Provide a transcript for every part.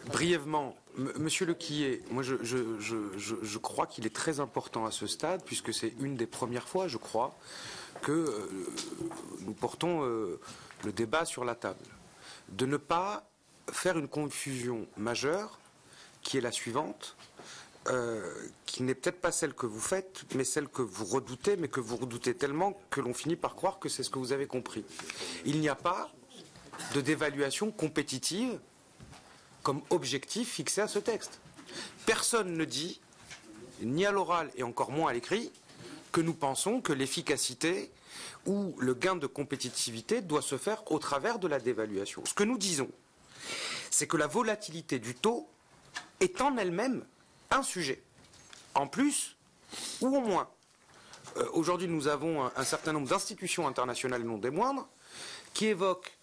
Brièvement, Monsieur Lequillet, moi je crois qu'il est très important à ce stade, puisque c'est une des premières fois, je crois, que nous portons le débat sur la table, de ne pas faire une confusion majeure, qui est la suivante, qui n'est peut-être pas celle que vous faites, mais celle que vous redoutez, mais que vous redoutez tellement que l'on finit par croire que c'est ce que vous avez compris. Il n'y a pas de dévaluation compétitive comme objectif fixé à ce texte. Personne ne dit, ni à l'oral et encore moins à l'écrit, que nous pensons que l'efficacité ou le gain de compétitivité doit se faire au travers de la dévaluation. Ce que nous disons, c'est que la volatilité du taux est en elle-même un sujet. En plus, ou au moins, aujourd'hui nous avons un certain nombre d'institutions internationales, non des moindres, qui évoquent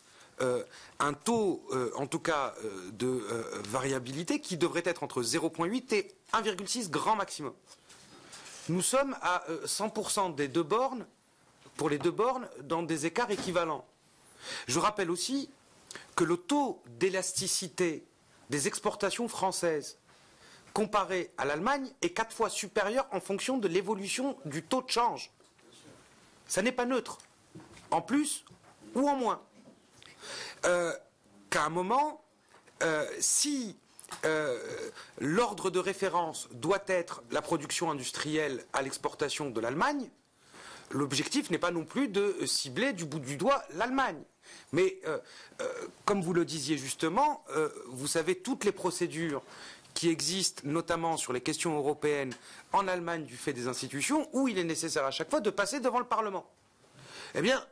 un taux, en tout cas, de variabilité qui devrait être entre 0,8 et 1,6 grand maximum. Nous sommes à 100% des deux bornes, pour les deux bornes, dans des écarts équivalents. Je rappelle aussi que le taux d'élasticité des exportations françaises comparé à l'Allemagne est 4 fois supérieur en fonction de l'évolution du taux de change. Ça n'est pas neutre, en plus ou en moins. Qu'à un moment, si l'ordre de référence doit être la production industrielle à l'exportation de l'Allemagne, l'objectif n'est pas non plus de cibler du bout du doigt l'Allemagne. Mais, comme vous le disiez justement, vous savez toutes les procédures qui existent, notamment sur les questions européennes, en Allemagne du fait des institutions, où il est nécessaire à chaque fois de passer devant le Parlement. Eh bien,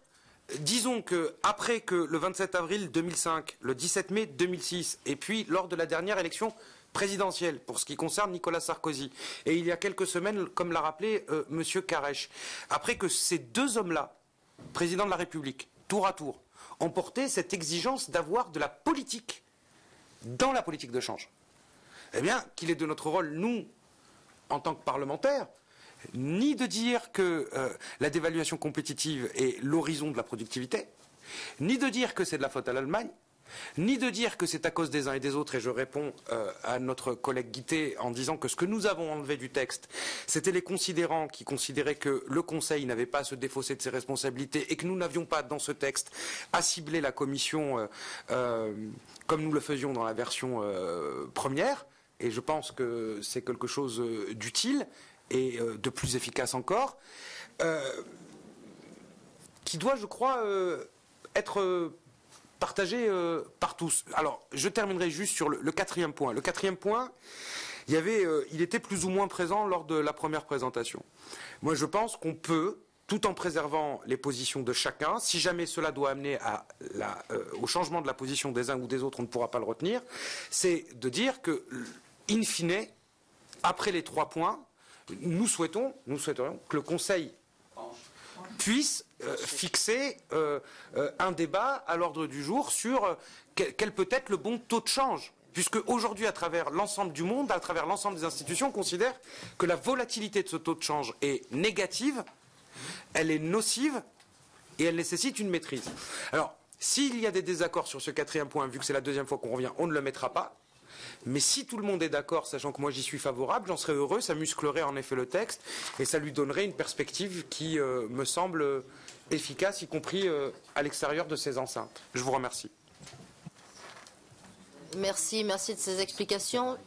disons que après que le 27 avril 2005, le 17 mai 2006, et puis lors de la dernière élection présidentielle, pour ce qui concerne Nicolas Sarkozy, et il y a quelques semaines, comme l'a rappelé Monsieur Karesh, après que ces deux hommes-là, président de la République, tour à tour, ont porté cette exigence d'avoir de la politique dans la politique de change, eh bien, qu'il est de notre rôle, nous, en tant que parlementaires, ni de dire que la dévaluation compétitive est l'horizon de la productivité, ni de dire que c'est de la faute à l'Allemagne, ni de dire que c'est à cause des uns et des autres, et je réponds à notre collègue Guittet en disant que ce que nous avons enlevé du texte, c'était les considérants qui considéraient que le Conseil n'avait pas à se défausser de ses responsabilités et que nous n'avions pas dans ce texte à cibler la Commission comme nous le faisions dans la version première, et je pense que c'est quelque chose d'utile et de plus efficace encore, qui doit, je crois, être partagé par tous. Alors, je terminerai juste sur le quatrième point. Le quatrième point, il était plus ou moins présent lors de la première présentation. Moi, je pense qu'on peut, tout en préservant les positions de chacun, si jamais cela doit amener au changement de la position des uns ou des autres, on ne pourra pas le retenir, c'est de dire que, in fine, après les 3 points, nous souhaiterions que le Conseil puisse fixer un débat à l'ordre du jour sur quel peut être le bon taux de change. Puisque aujourd'hui, à travers l'ensemble du monde, à travers l'ensemble des institutions, on considère que la volatilité de ce taux de change est négative, elle est nocive et elle nécessite une maîtrise. Alors, s'il y a des désaccords sur ce quatrième point, vu que c'est la deuxième fois qu'on revient, on ne le mettra pas. Mais si tout le monde est d'accord, sachant que moi j'y suis favorable, j'en serais heureux, ça musclerait en effet le texte et ça lui donnerait une perspective qui me semble efficace, y compris à l'extérieur de ces enceintes. Je vous remercie. Merci de ces explications.